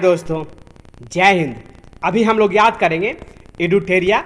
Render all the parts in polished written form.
दोस्तों, जय हिंद। अभी हम लोग याद करेंगे एडुटेरिया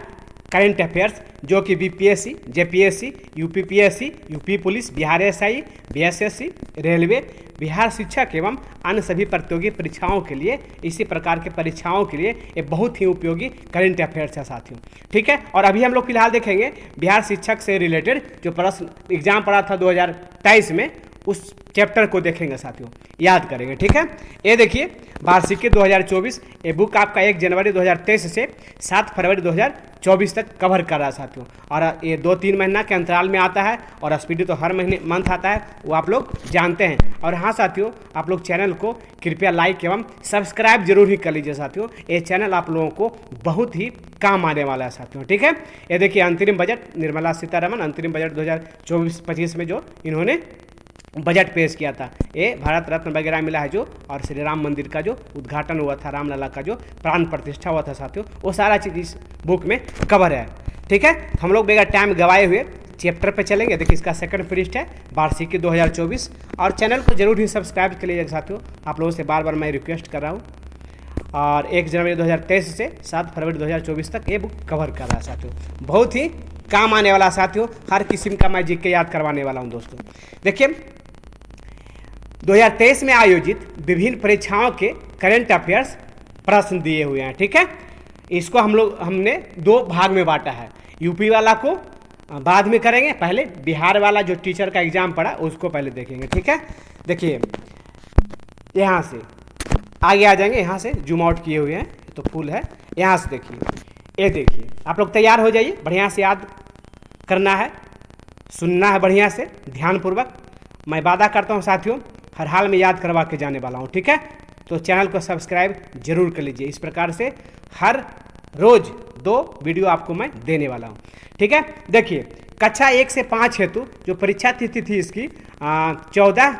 करंट अफेयर्स, जो कि BPSC, JPSC, UPPSC, UP police, Bihar SI, BSSC, railway, Bihar शिक्षक एवं अन्य सभी प्रतियोगी परीक्षाओं के लिए, इसी प्रकार के परीक्षाओं के लिए ये बहुत ही उपयोगी करंट अफेयर्स है साथियों। ठीक है, और अभी हम लोग फिलहाल देखेंगे बिहार शिक्षक से रिलेटेड जो प्रश्न एग्जाम पड़ा था 2023 में, उस चैप्टर को देखेंगे साथियों, याद करेंगे। ठीक है, ये देखिए वार्षिकी 2024, ये बुक आपका 1 जनवरी 2023 से 7 फरवरी 2024 तक कवर कर रहा है साथियों। और ये 2-3 महीना के अंतराल में आता है, और स्पीडी तो हर महीने मंथ आता है, वो आप लोग जानते हैं। और हाँ साथियों, आप लोग चैनल को कृपया लाइक एवं सब्सक्राइब जरूर ही कर लीजिए साथियों। ये चैनल आप लोगों को बहुत ही काम आने वाला है साथियों। ठीक है, ये देखिए अंतरिम बजट, निर्मला सीतारमण अंतरिम बजट 2024-25 में जो इन्होंने बजट पेश किया था, ये भारत रत्न वगैरह मिला है जो, और श्री राम मंदिर का जो उद्घाटन हुआ था, रामलला का जो प्राण प्रतिष्ठा हुआ था साथियों, वो सारा चीज़ इस बुक में कवर है। ठीक है, हम लोग बगैर टाइम गवाए हुए चैप्टर पे चलेंगे। देखिए इसका सेकंड पृष्ठ है, वार्षिकी 2024, और चैनल को जरूर ही सब्सक्राइब कर लीजिएगा साथियों। आप लोगों से बार बार मैं रिक्वेस्ट कर रहा हूँ। और 1 जनवरी 2023 से 7 फरवरी 2024 तक ये बुक कवर कर रहा है साथियों। बहुत ही काम आने वाला साथियों, हर किस्म का मैं जीके याद करवाने वाला हूँ दोस्तों। देखिए 2023 में आयोजित विभिन्न परीक्षाओं के करंट अफेयर्स प्रश्न दिए हुए हैं। ठीक है, इसको हमने 2 भाग में बांटा है। यूपी वाला को बाद में करेंगे, पहले बिहार वाला जो टीचर का एग्जाम पड़ा उसको पहले देखेंगे। ठीक है, देखिए यहाँ से आगे आ जाएंगे, यहाँ से जूम आउट किए हुए हैं तो फुल है। यहाँ से देखिए, ये देखिए, आप लोग तैयार हो जाइए, बढ़िया से याद करना है, सुनना है बढ़िया से ध्यानपूर्वक। मैं वादा करता हूँ साथियों, हर हाल में याद करवा के जाने वाला हूँ। ठीक है, तो चैनल को सब्सक्राइब जरूर कर लीजिए। इस प्रकार से हर रोज 2 वीडियो आपको मैं देने वाला हूँ। ठीक है, देखिए कक्षा 1 से 5 हेतु जो परीक्षा तिथि थी इसकी 14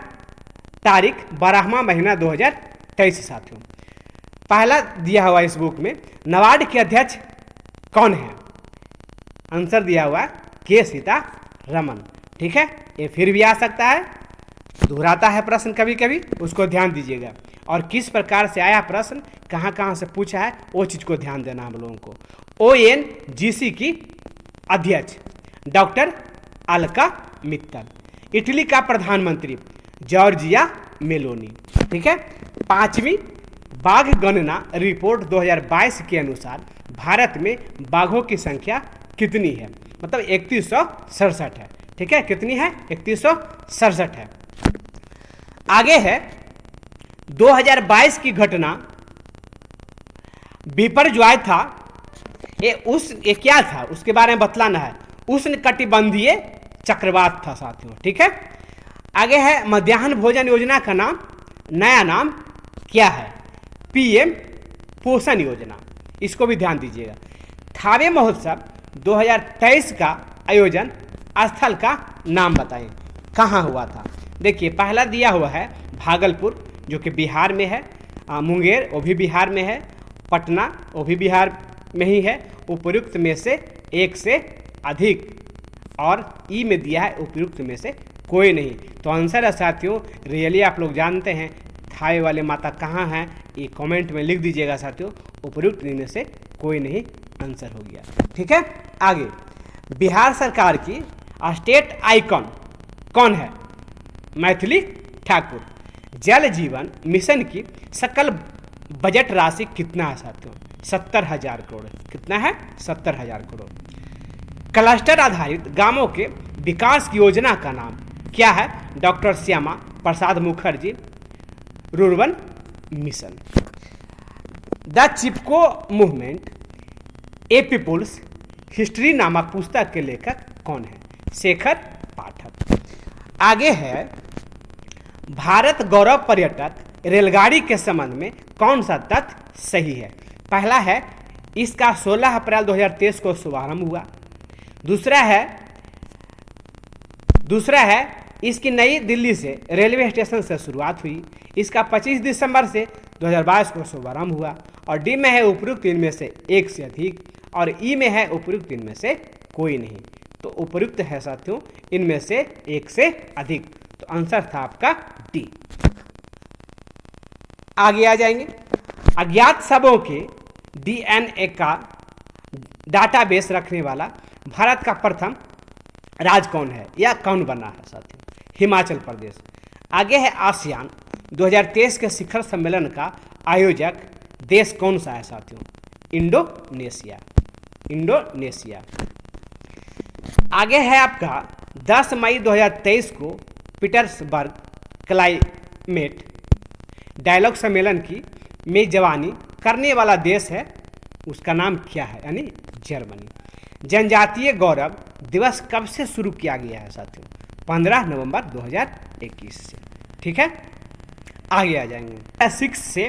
तारीख 12वां महीना 2023 साथियों। पहला दिया हुआ इस बुक में, नाबार्ड के अध्यक्ष कौन है? आंसर दिया हुआ के सीतारमण। ठीक है, ये फिर भी आ सकता है, दोहराता है प्रश्न कभी कभी, उसको ध्यान दीजिएगा। और किस प्रकार से आया प्रश्न, कहाँ कहाँ से पूछा है, वो चीज़ को ध्यान देना हम लोगों को। ONGC की अध्यक्ष डॉक्टर अलका मित्तल। इटली का प्रधानमंत्री जॉर्जिया मेलोनी। ठीक है, 5वीं बाघ गणना रिपोर्ट 2022 के अनुसार भारत में बाघों की संख्या कितनी है? मतलब 3167 है। ठीक है, कितनी है? 3167 है। आगे है 2022 की घटना, बिपरजॉय था, ये क्या था उसके बारे में बतलाना है। उष्णकटिबंधीय चक्रवात था साथियों। ठीक है, आगे है मध्याह्न भोजन योजना का नाम, नया नाम क्या है? PM पोषण योजना। इसको भी ध्यान दीजिएगा। थावे महोत्सव 2023 का आयोजन स्थल का नाम बताएं, कहाँ हुआ था? देखिए पहला दिया हुआ है भागलपुर, जो कि बिहार में है, मुंगेर वो भी बिहार में है, पटना वो भी बिहार में ही है। उपयुक्त में से एक से अधिक, और ई में दिया है उपयुक्त में से कोई नहीं। तो आंसर है साथियों, रियली आप लोग जानते हैं थावे वाले माता कहाँ हैं, ये कमेंट में लिख दीजिएगा साथियों। उपयुक्त में से कोई नहीं आंसर हो गया। ठीक है, आगे बिहार सरकार की स्टेट आइकॉन कौन है? मैथिली ठाकुर। जल जीवन मिशन की सकल बजट राशि कितना है साथियों? 70,000 करोड़। कितना है? 70,000 करोड़। क्लस्टर आधारित गांवों के विकास की योजना का नाम क्या है? Doctor Shyama Prasad Mukherjee rurban mission. The Chipko movement a people's history नामक पुस्तक के लेखक कौन है? शेखर पाठक। आगे है भारत गौरव पर्यटक रेलगाड़ी के संबंध में कौन सा तथ्य सही है? पहला है इसका 16 अप्रैल 2023 को शुभारंभ हुआ। दूसरा है इसकी नई दिल्ली से रेलवे स्टेशन से शुरुआत हुई। इसका 25 दिसंबर से 2022 को शुभारंभ हुआ। और डी में है उपयुक्त इनमें से एक से अधिक, और ई में है उपयुक्त इनमें से कोई नहीं। तो उपयुक्त है साथियों इनमें से एक से अधिक, तो आंसर था आपका डी। आगे आ जाएंगे, अज्ञात शवों के डीएनए का डाटाबेस रखने वाला भारत का प्रथम राज्य कौन है या कौन बना है साथियों? हिमाचल प्रदेश। आगे है आसियान 2023 के शिखर सम्मेलन का आयोजक देश कौन सा है साथियों? इंडोनेशिया। इंडोनेशिया। आगे है आपका 10 मई 2023 को पीटर्सबर्ग क्लाइमेट डायलॉग सम्मेलन की मेजबानी करने वाला देश है, उसका नाम क्या है? यानी जर्मनी। जनजातीय गौरव दिवस कब से शुरू किया गया है साथियों? 15 नवंबर 2021 से। ठीक है, आगे आ जाएंगे 6 से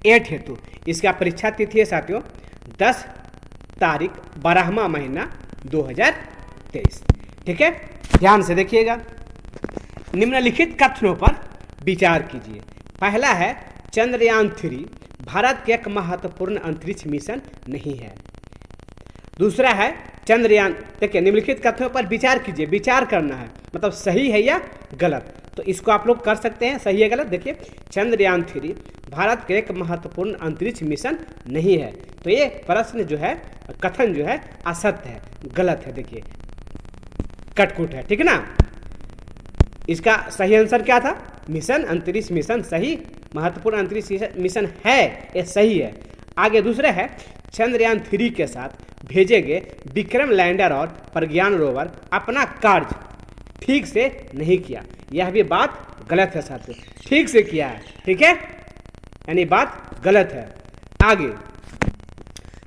8 हेतु इसका परीक्षा तिथि है साथियों 10 तारीख 12वां महीना 2023। ठीक है, ध्यान से देखिएगा। निम्नलिखित कथनों पर विचार कीजिए। पहला है चंद्रयान 3 भारत के एक महत्वपूर्ण अंतरिक्ष मिशन नहीं है। दूसरा है चंद्रयान, देखिए निम्नलिखित कथनों पर विचार कीजिए, विचार करना है मतलब सही है या गलत, तो इसको आप लोग कर सकते हैं सही है गलत। देखिए चंद्रयान 3 भारत के एक महत्वपूर्ण अंतरिक्ष मिशन नहीं है, तो ये प्रश्न जो है कथन जो है असत्य है, गलत है। देखिए कटकुट है, ठीक है ना। इसका सही आंसर क्या था? मिशन, अंतरिक्ष मिशन सही, महत्वपूर्ण अंतरिक्ष मिशन है, ये सही है। आगे दूसरा है चंद्रयान 3 के साथ भेजे गए विक्रम लैंडर और प्रज्ञान रोवर अपना कार्य ठीक से नहीं किया, यह भी बात गलत है साथियों। ठीक से किया है, ठीक है, यानी बात गलत है। आगे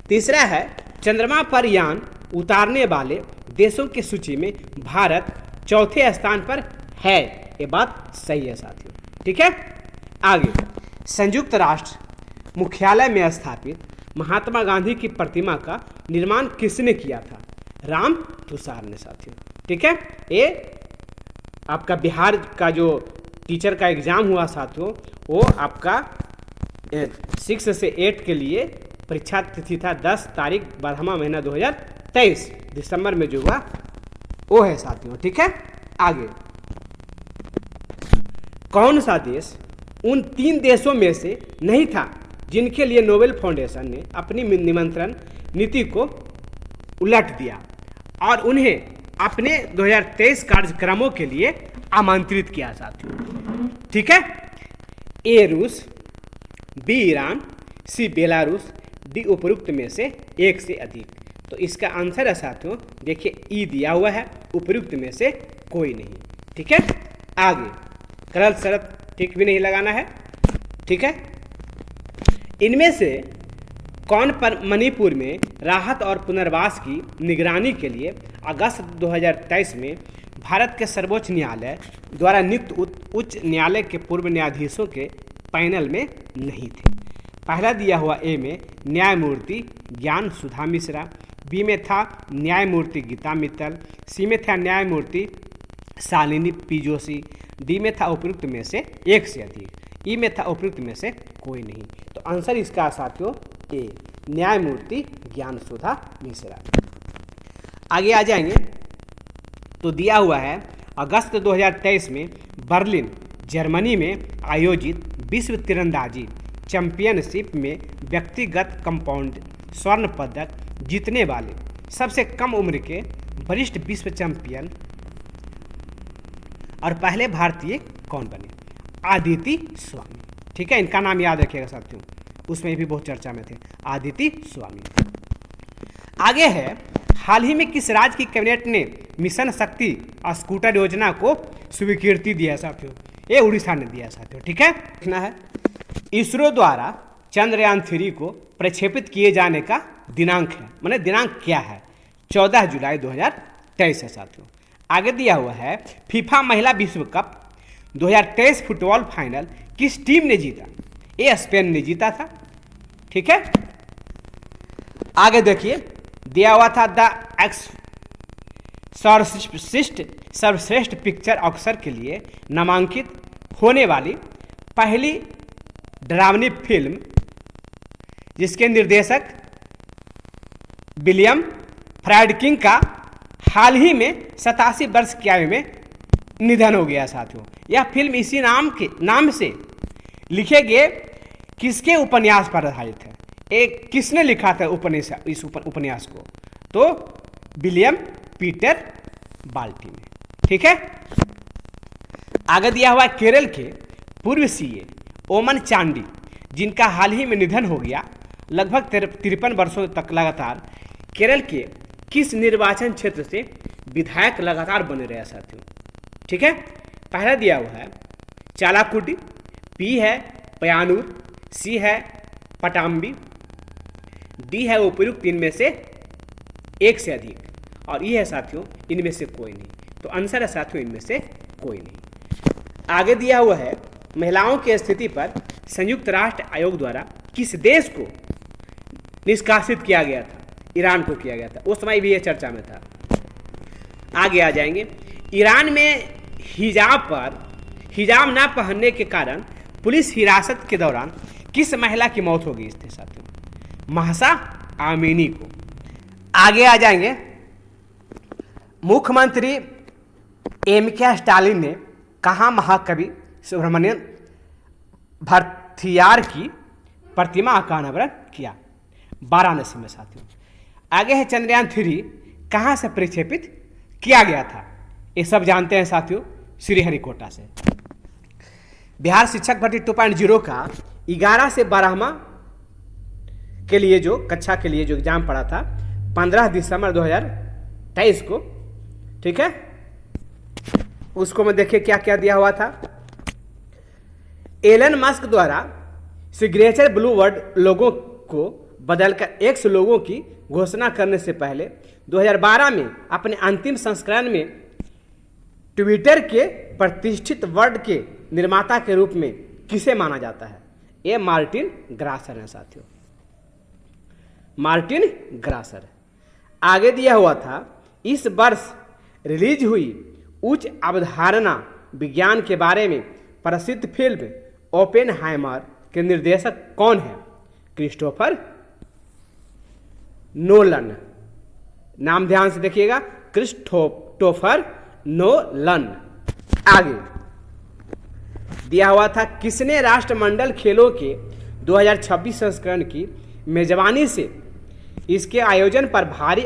तीसरा है चंद्रमा पर यान उतारने वाले देशों की सूची में भारत चौथे स्थान पर है, ये बात सही है साथियों। ठीक है, आगे संयुक्त राष्ट्र मुख्यालय में स्थापित महात्मा गांधी की प्रतिमा का निर्माण किसने किया था? राम तुषार ने साथियों। ठीक है, ये आपका बिहार का जो टीचर का एग्जाम हुआ साथियों, वो आपका 6 से 8 के लिए परीक्षा तिथि था 10 तारीख 12वां महीना 2023, दिसंबर में जो हुआ वो है साथियों। ठीक है, आगे कौन सा देश उन 3 देशों में से नहीं था जिनके लिए नोबेल फाउंडेशन ने अपनी निमंत्रण नीति को उलट दिया और उन्हें अपने 2023 कार्यक्रमों के लिए आमंत्रित किया साथियों? ठीक है, ए रूस, बी ईरान, सी बेलारूस, डी उपरोक्त में से एक से अधिक। तो इसका आंसर है साथियों, देखिए ई दिया हुआ है, उपरोक्त में से कोई नहीं। ठीक है, आगे गलत शरत ठीक भी नहीं लगाना है। ठीक है, इनमें से कौन पर मणिपुर में राहत और पुनर्वास की निगरानी के लिए अगस्त 2023 में भारत के सर्वोच्च न्यायालय द्वारा नियुक्त उच्च न्यायालय के पूर्व न्यायाधीशों के पैनल में नहीं थे? पहला दिया हुआ ए में न्यायमूर्ति ज्ञान सुधा मिश्रा, बी में था न्यायमूर्ति गीता मित्तल, सी में था न्यायमूर्ति शालिनी पी जोशी, डी में था उपयुक्त में से एक से अधिक, ई में था उपयुक्त में से कोई नहीं। तो आंसर इसका साथियों ए, न्यायमूर्ति ज्ञान सुधा मिश्रा। आगे आ जाएंगे तो दिया हुआ है अगस्त 2023 में बर्लिन जर्मनी में आयोजित विश्व तीरंदाजी चैंपियनशिप में व्यक्तिगत कंपाउंड स्वर्ण पदक जीतने वाले सबसे कम उम्र के वरिष्ठ विश्व चैंपियन और पहले भारतीय कौन बने? आदिति स्वामी। ठीक है, इनका नाम याद रखिएगा साथियों, उसमें भी बहुत चर्चा में थे, आदिति स्वामी। आगे है हाल ही में किस राज्य की कैबिनेट ने मिशन शक्ति स्कूटर योजना को स्वीकृति दी है साथियों? ये उड़ीसा ने दिया है साथियों। ठीक है, लिखना है इसरो द्वारा चंद्रयान 3 को प्रक्षेपित किए जाने का दिनांक है, माने दिनांक क्या है? 14 जुलाई 2023 है साथियों। आगे दिया हुआ है फीफा महिला विश्व कप 2023 फुटबॉल फाइनल किस टीम ने जीता? ये स्पेन ने जीता था। ठीक है, आगे देखिए दिया हुआ था द सर्वश्रेष्ठ पिक्चर ऑस्कर के लिए नामांकित होने वाली पहली डरावनी फिल्म जिसके निर्देशक विलियम फ्राइडकिन का हाल ही में 87 वर्ष की आयु में निधन हो गया साथियों। यह फिल्म इसी नाम से लिखे गए किसके उपन्यास पर आधारित है? एक किसने लिखा था उपन्यास, इस उपन्यास को? तो विलियम पीटर बाल्टी ने। ठीक है, आगे दिया हुआ केरल के पूर्व सीए ओमन चांडी, जिनका हाल ही में निधन हो गया, लगभग 53 वर्षों तक लगातार केरल के किस निर्वाचन क्षेत्र से विधायक लगातार बने रहे साथियों? ठीक है, पहला दिया हुआ है चालाकुडी, बी है पयानूर, सी है पटाम्बी, डी है उपयुक्त इनमें से एक से अधिक, और ये है साथियों इनमें से कोई नहीं। तो आंसर है साथियों इनमें से कोई नहीं। आगे दिया हुआ है महिलाओं की स्थिति पर संयुक्त राष्ट्र आयोग द्वारा किस देश को निष्कासित किया गया था? ईरान को किया गया था, उस समय भी ये चर्चा में था। आगे आ जाएंगे, ईरान में हिजाब ना पहनने के कारण पुलिस हिरासत के दौरान किस महिला की मौत हो गई थी साथियों? महसा आमिनी को। आगे आ जाएंगे, मुख्यमंत्री एम.के. स्टालिन ने कहाँ महाकवि सुब्रमण्यम भरथियार की प्रतिमा का अनावरण किया? वाराणसी में साथियों। आगे है चंद्रयान 3 कहाँ से प्रक्षेपित किया गया था? ये सब जानते हैं साथियों, श्रीहरिकोटा से। बिहार शिक्षक भर्ती 2.0 का 11 से 12वां के लिए जो कक्षा के लिए जो एग्जाम पड़ा था 15 दिसंबर 2023 को, ठीक है, उसको मैं देखिए क्या क्या दिया हुआ था। एलन मस्क द्वारा सिग्नेचर ब्लू वर्ड लोगों को बदलकर X लोगों की घोषणा करने से पहले 2012 में अपने अंतिम संस्करण में ट्विटर के प्रतिष्ठित वर्ड के निर्माता के रूप में किसे माना जाता है? ये मार्टिन ग्रासर है साथियों, मार्टिन ग्रासर। आगे दिया हुआ था, इस वर्ष रिलीज हुई उच्च अवधारणा विज्ञान के बारे में प्रसिद्ध फिल्म ओपेनहाइमर के निर्देशक कौन है? Christopher Nolan. नाम ध्यान से देखिएगा, क्रिस्टोफर नोलन। आगे दिया हुआ था, किसने राष्ट्रमंडल खेलों के 2026 संस्करण की मेजबानी से इसके आयोजन पर भारी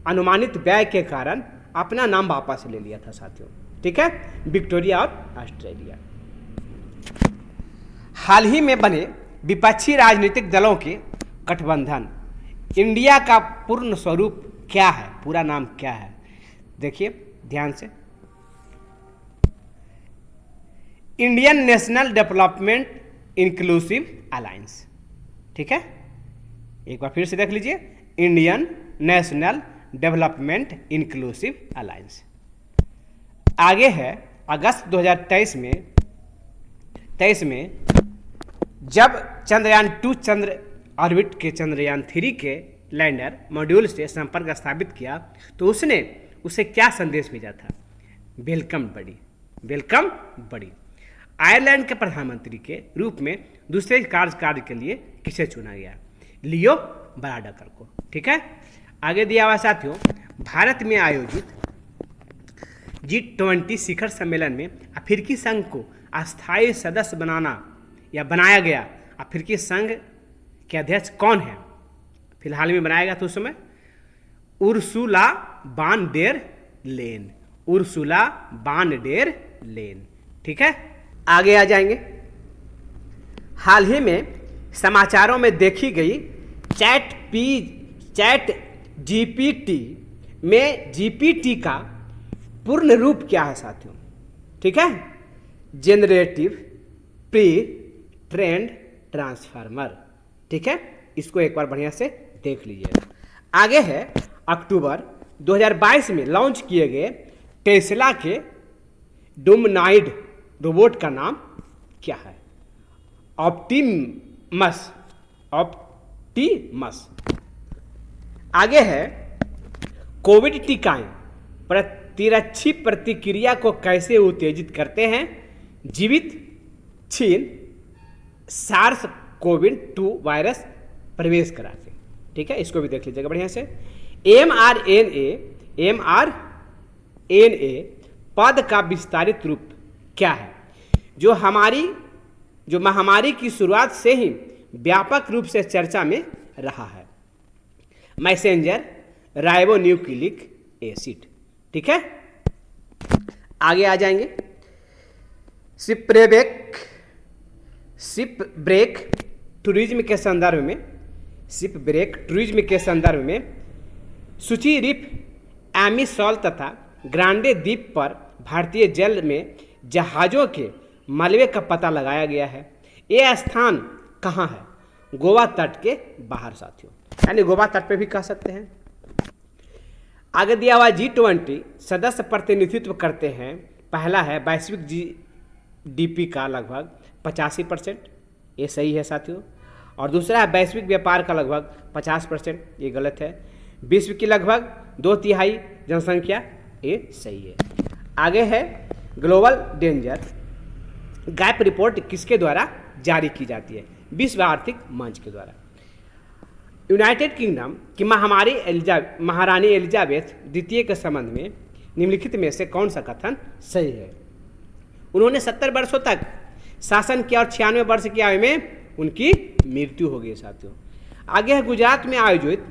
अनुमानित व्यय के कारण अपना नाम वापस ले लिया था साथियों? ठीक है, विक्टोरिया और ऑस्ट्रेलिया। हाल ही में बने विपक्षी राजनीतिक दलों के गठबंधन इंडिया का पूर्ण स्वरूप क्या है? पूरा नाम क्या है? देखिए ध्यान से, Indian national development inclusive alliance. ठीक है, एक बार फिर से देख लीजिए, Indian national development inclusive alliance. आगे है अगस्त 2023 में जब चंद्रयान 2 चंद्र ऑर्बिट के चंद्रयान 3 के लैंडर मॉड्यूल से संपर्क स्थापित किया तो उसने उसे क्या संदेश भेजा था? वेलकम बड़ी, वेलकम बड़ी। आयरलैंड के प्रधानमंत्री के रूप में दूसरे कार्यकाल के लिए किसे चुना गया? लियो वाराडकर को। ठीक है, आगे दिया हुआ साथियों, भारत में आयोजित G20 शिखर सम्मेलन में अफ्रीकी संघ को अस्थायी सदस्य बनाया गया अफ्रीकी संघ के अध्यक्ष कौन है? फिलहाल में बनाया गया था उस समय उर्सुला वान डेर लेन, उर्सुला वान डेर लेन। ठीक है, आगे आ जाएंगे, हाल ही में समाचारों में देखी गई चैट जीपीटी में जीपीटी का पूर्ण रूप क्या है साथियों? ठीक है, जेनरेटिव प्री ट्रेंड ट्रांसफार्मर। ठीक है, इसको एक बार बढ़िया से देख लीजिएगा। आगे है अक्टूबर 2022 में लॉन्च किए गए टेस्ला के डुमनाइड रोबोट का नाम क्या है? ऑप्टिमस। आगे है कोविड टीकाएं प्रतिरक्षी प्रतिक्रिया को कैसे उत्तेजित करते हैं? जीवित छीन सार्स कोविड-2 वायरस प्रवेश करा के। ठीक है, इसको भी देख लीजिएगा बढ़िया से। mRNA पद का विस्तारित रूप क्या है? जो हमारी जो महामारी की शुरुआत से ही व्यापक रूप से चर्चा में रहा है। Messenger ribonucleic acid. ठीक है, आगे आ जाएंगे। शिप ब्रेक टूरिज्म के संदर्भ में सूची रिफ, एमिसॉल तथा ग्रांडे द्वीप पर भारतीय जल में जहाज़ों के मलबे का पता लगाया गया है। ये स्थान कहाँ है? गोवा तट के बाहर साथियों, यानी गोवा तट पे भी कह सकते हैं। आगे दिया हुआ G20 सदस्य प्रतिनिधित्व करते हैं। पहला है वैश्विक GDP का लगभग 85%, ये सही है साथियों। और दूसरा है वैश्विक व्यापार का लगभग 50%, ये गलत है। विश्व की लगभग 2/3 जनसंख्या, ये सही है। आगे है ग्लोबल डेंजर गैप रिपोर्ट किसके द्वारा जारी की जाती है? विश्व आर्थिक मंच के द्वारा। यूनाइटेड किंगडम की महारानी एलिजाबेथ द्वितीय के संबंध में निम्नलिखित में से कौन सा कथन सही है? उन्होंने 70 वर्षों तक शासन किया और 96 वर्ष की आयु में उनकी मृत्यु हो गई साथियों। आगे है गुजरात में आयोजित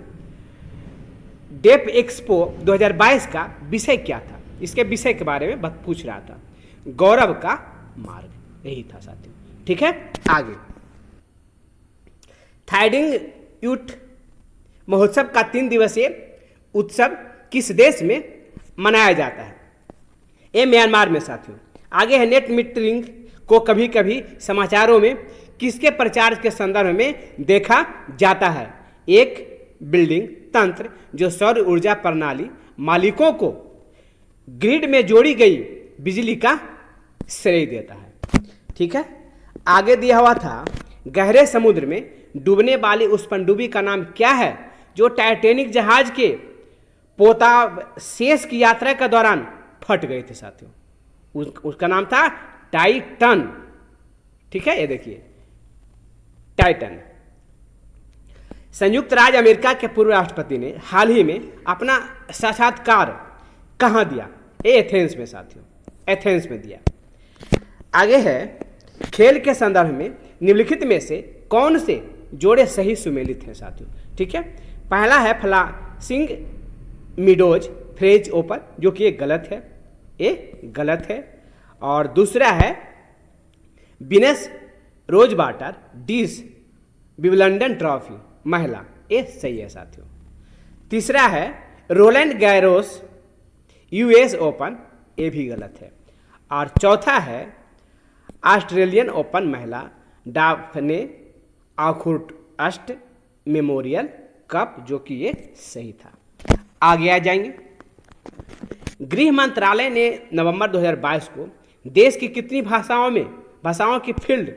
डेफ एक्सपो 2022 का विषय क्या था? इसके विषय के बारे में पूछ रहा था। गौरव का मार्ग, यही था साथियों। ठीक है, आगे थाइडिंग यूथ महोत्सव का 3 दिवसीय उत्सव किस देश में मनाया जाता है? ये म्यांमार में साथियों। आगे है नेट मीटरिंग को कभी कभी समाचारों में किसके प्रचार के संदर्भ में देखा जाता है? एक बिल्डिंग तंत्र जो सौर ऊर्जा प्रणाली मालिकों को ग्रिड में जोड़ी गई बिजली का श्रेय देता है। ठीक है, आगे दिया हुआ था गहरे समुद्र में डूबने वाली उस पनडुब्बी का नाम क्या है जो टाइटैनिक जहाज के पोताशेष की यात्रा के दौरान फट गए थे साथियों? उसका नाम था टाइटन। ठीक है, ये देखिए टाइटन। संयुक्त राज्य अमेरिका के पूर्व राष्ट्रपति ने हाल ही में अपना साक्षात्कार कहाँ दिया? एथेंस में साथियों, एथेंस में दिया। आगे है खेल के संदर्भ में निम्नलिखित में से कौन से जोड़े सही सुमेलित हैं साथियों? ठीक है, पहला है फ्लासिंग मीडोज फ्रेंच ओपन, जो कि ये गलत है, ये गलत है। और दूसरा है Venus rose water dish Wimbledon trophy महिला, ये सही है साथियों। तीसरा है रोलैंड गैरोस US ओपन, ये भी गलत है। और चौथा है ऑस्ट्रेलियन ओपन महिला डाफने आखुर्स्ट मेमोरियल कप, जो कि ये सही था। आगे आ जाएंगे। गृह मंत्रालय ने नवंबर 2022 को देश की कितनी भाषाओं की फील्ड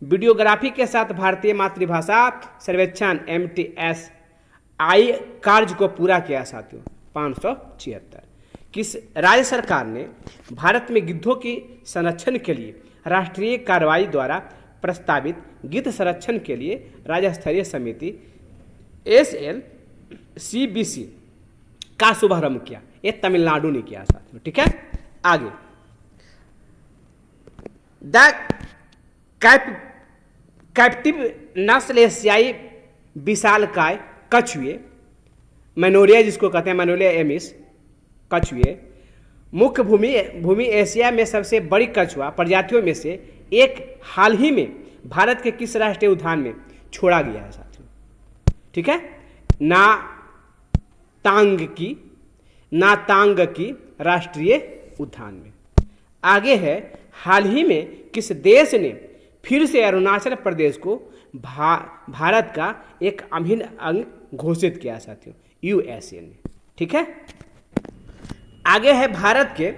वीडियोग्राफी के साथ भारतीय मातृभाषा सर्वेक्षण MTSI कार्य को पूरा किया साथियों? 576। किस राज्य सरकार ने भारत में गिद्धों की संरक्षण के लिए राष्ट्रीय कार्रवाई द्वारा प्रस्तावित गिद्ध संरक्षण के लिए राज्य स्तरीय समिति SLCBC का शुभारंभ किया? ये तमिलनाडु ने किया साथियों। ठीक है, आगे द कैप्टिव नस्ल एशियाई विशालकाय कछुए मैनोरिया, जिसको कहते हैं मैनोरिया एमिस कछुए, मुख्य भूमि एशिया में सबसे बड़ी कछुआ प्रजातियों में से एक हाल ही में भारत के किस राष्ट्रीय उद्यान में छोड़ा गया है साथियों? ठीक है, नातांग की राष्ट्रीय उद्यान में। आगे है हाल ही में किस देश ने फिर से अरुणाचल प्रदेश को भारत का एक अभिन्न अंग घोषित किया साथियों? USA ने। ठीक है, आगे है भारत के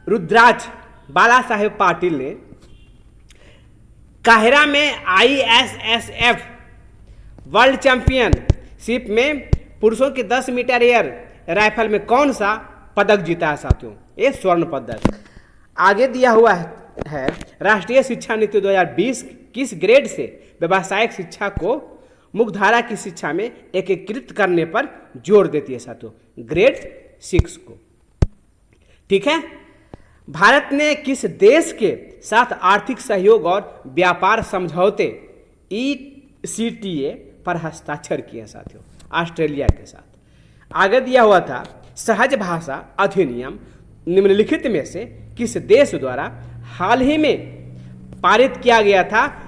रुद्राक्ष बाला साहेब पाटिल ने काहिरा में ISSF वर्ल्ड चैंपियनशिप में पुरुषों की 10 मीटर एयर राइफल में कौन सा पदक जीता है साथियों? ये स्वर्ण पदक। आगे दिया हुआ है राष्ट्रीय शिक्षा नीति 2020 किस ग्रेड से व्यावसायिक शिक्षा को मुख्यधारा की शिक्षा में एकीकृत करने पर जोर देती है साथियों? ग्रेड 6 को। ठीक है, भारत ने किस देश के साथ आर्थिक सहयोग और व्यापार समझौते ECTA पर हस्ताक्षर किए साथियों? ऑस्ट्रेलिया के साथ। आगे दिया हुआ था सहज भाषा अधिनियम निम्नलिखित में से किस देश द्वारा हाल ही में पारित किया गया था,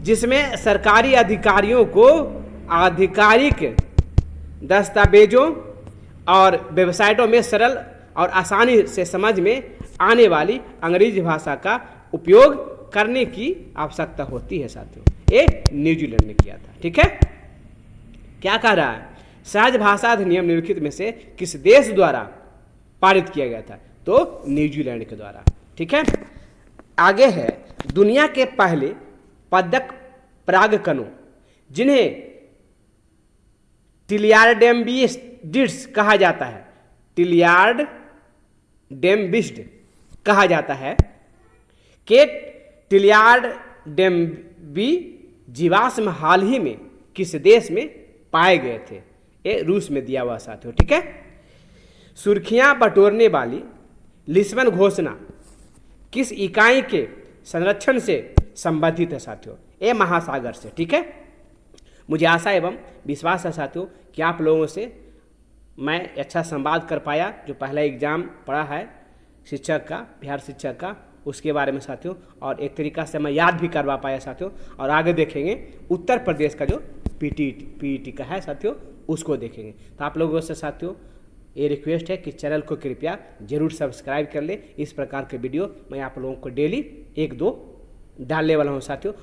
जिसमें सरकारी अधिकारियों को आधिकारिक दस्तावेजों और वेबसाइटों में सरल और आसानी से समझ में आने वाली अंग्रेजी भाषा का उपयोग करने की आवश्यकता होती है साथियों? ये न्यूजीलैंड ने किया था। ठीक है, क्या कह रहा है? सहज भाषा अधिनियम निम्नलिखित में से किस देश द्वारा पारित किया गया था? तो न्यूजीलैंड के द्वारा। ठीक है, आगे है दुनिया के पहले पदक परागकणों जिन्हें टिलियार्डेम्बिस्टिड्स कहा जाता है, टिलियार्डेम्बिस्ड कहा जाता है, के टिलियार्डेम्बी जीवाश्म हाल ही में किस देश में पाए गए थे? ये रूस में दिया हुआ साथियों। ठीक है, सुर्खियां बटोरने वाली लिस्बन घोषणा किस इकाई के संरक्षण से संबंधित है साथियों? ये महासागर से। ठीक है, मुझे आशा एवं विश्वास है साथियों कि आप लोगों से मैं अच्छा संवाद कर पाया। जो पहला एग्जाम पढ़ा है शिक्षक का, बिहार शिक्षक का, उसके बारे में साथियों, और एक तरीका से मैं याद भी करवा पाया साथियों। और आगे देखेंगे उत्तर प्रदेश का जो पीईटी का है साथियों, उसको देखेंगे। तो आप लोगों से साथियों ये रिक्वेस्ट है कि चैनल को कृपया जरूर सब्सक्राइब कर ले। इस प्रकार के वीडियो मैं आप लोगों को डेली 1-2 डालने वाला हूँ साथियों।